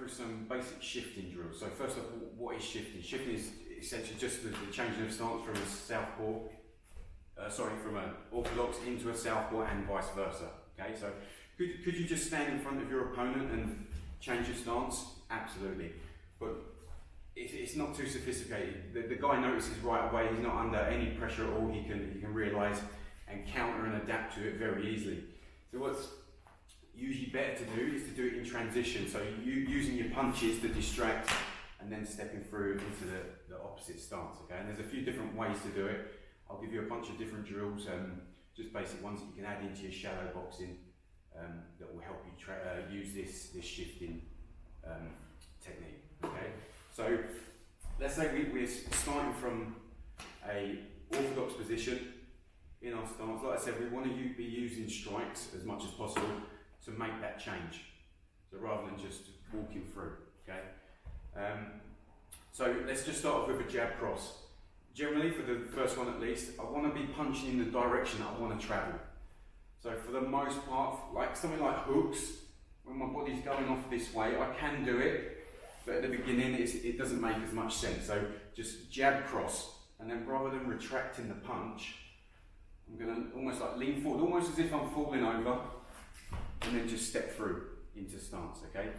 through some basic shifting drills. So first of all, what is shifting? Shifting is essentially just the changing of stance from a southpaw, from an orthodox into a southpaw and vice versa. Okay, so could you just stand in front of your opponent and change your stance? Absolutely, but it's not too sophisticated. The guy notices right away. He's not under any pressure at all. He can realise and counter and adapt to it very easily. So what's usually better to do is to do it in transition. So you using your punches to distract and then stepping through into the opposite stance. Okay, and there's a few different ways to do it. I'll give you a bunch of different drills, just basic ones that you can add into your shadow boxing that will help you use this shifting technique. Okay, so let's say we're starting from a orthodox position in our stance. Like I said, we want to be using strikes as much as possible to make that change. So rather than just walking through. Okay. So let's just start off with a jab cross. Generally, for the first one at least, I want to be punching in the direction that I want to travel. So for the most part, like something like hooks, when my body's going off this way, I can do it, but at the beginning it doesn't make as much sense. So just jab cross, and then rather than retracting the punch, I'm going to almost like lean forward, almost as if I'm falling over, and then just step through into stance, okay?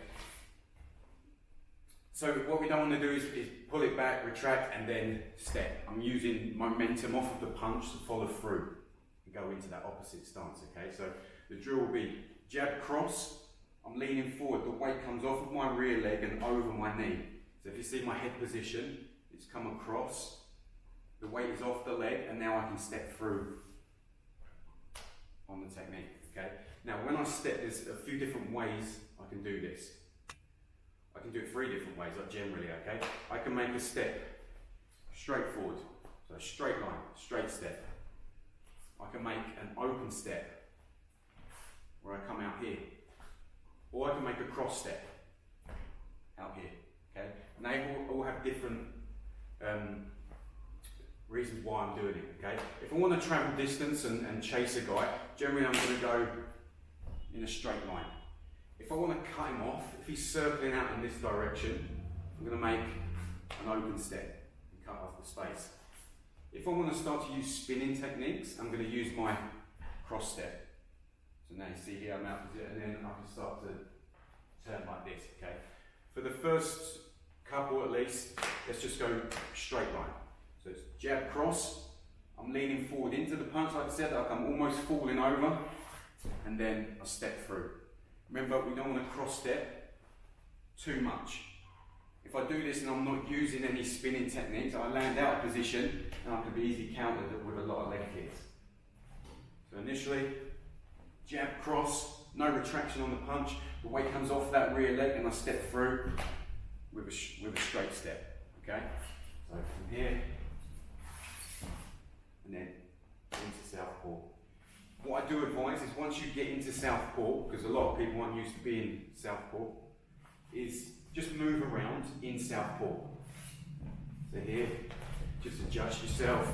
So what we don't want to do is pull it back, retract, and then step. I'm using momentum off of the punch to follow through and go into that opposite stance, okay? So the drill will be jab cross, I'm leaning forward, the weight comes off of my rear leg and over my knee. So if you see my head position, it's come across, the weight is off the leg, and now I can step through on the technique, okay? Now when I step, there's a few different ways I can do this. I can do it 3 different ways, like generally, okay? I can make a step straight forward, so straight line, straight step. I can make an open step, where I come out here. Or I can make a cross step, out here, okay? And they all have different reasons why I'm doing it, okay? If I want to travel distance and chase a guy, generally I'm going to go in a straight line. If I want to cut him off, if he's circling out in this direction, I'm going to make an open step and cut off the space. If I want to start to use spinning techniques, I'm going to use my cross step. So now you see here I'm out position, and then I can start to turn like this, okay? For the first couple at least, let's just go straight line. So it's jab cross, I'm leaning forward into the punch, like I said, like I'm almost falling over, and then I step through. Remember, we don't want to cross step too much. If I do this and I'm not using any spinning techniques, I land out of position and I can be easily countered with a lot of leg kicks. So initially, jab cross, no retraction on the punch, the weight comes off that rear leg and I step through with a straight step, okay? So from here, and then into southpaw. What I do advise is once you get into southpaw, because a lot of people aren't used to being southpaw, is just move around in southpaw. So here, just adjust yourself,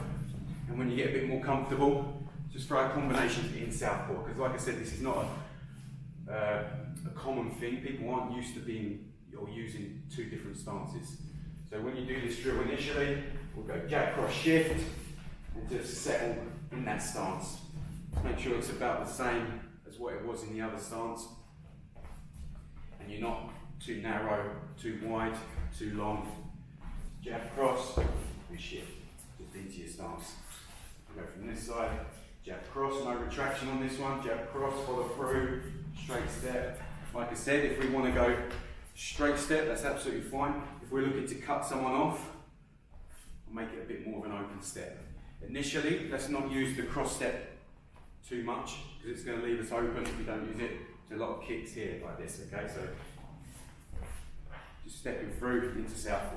and when you get a bit more comfortable, just try combinations in southpaw, because like I said, this is not a common thing. People aren't used to being or using 2 different stances. So when you do this drill initially, we'll go jab cross shift, and just settle in that stance. Make sure it's about the same as what it was in the other stance, and you're not too narrow, too wide, too long. Jab cross and shift just into your stance. Go from this side, jab cross, no retraction on this one, jab cross, follow through, straight step. Like I said, if we want to go straight step, that's absolutely fine. If we're looking to cut someone off, I'll make it a bit more of an open step. Initially, let's not use the cross step too much, because it's going to leave us open if we don't use it. There's a lot of kicks here like this, okay? So just stepping through into southpaw.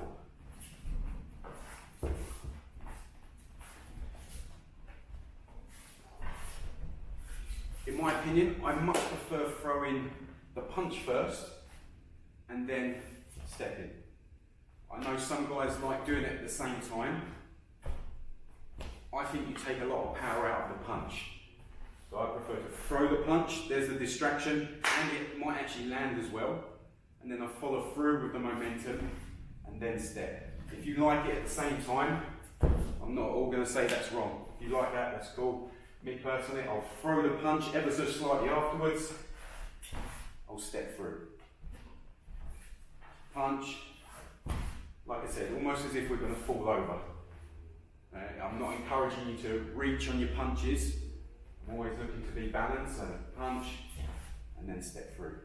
In my opinion, I much prefer throwing the punch first and then stepping. I know some guys like doing it at the same time. I think you take a lot of power out of the punch. So I prefer to throw the punch, there's the distraction, and it might actually land as well. and then I follow through with the momentum, and then step. If you like it at the same time, I'm not all going to say that's wrong. If you like that, that's cool. Me personally, I'll throw the punch ever so slightly afterwards. I'll step through. Punch. Like I said, almost as if we're going to fall over. I'm not encouraging you to reach on your punches. I'm always looking to be balanced, so punch, and then step through.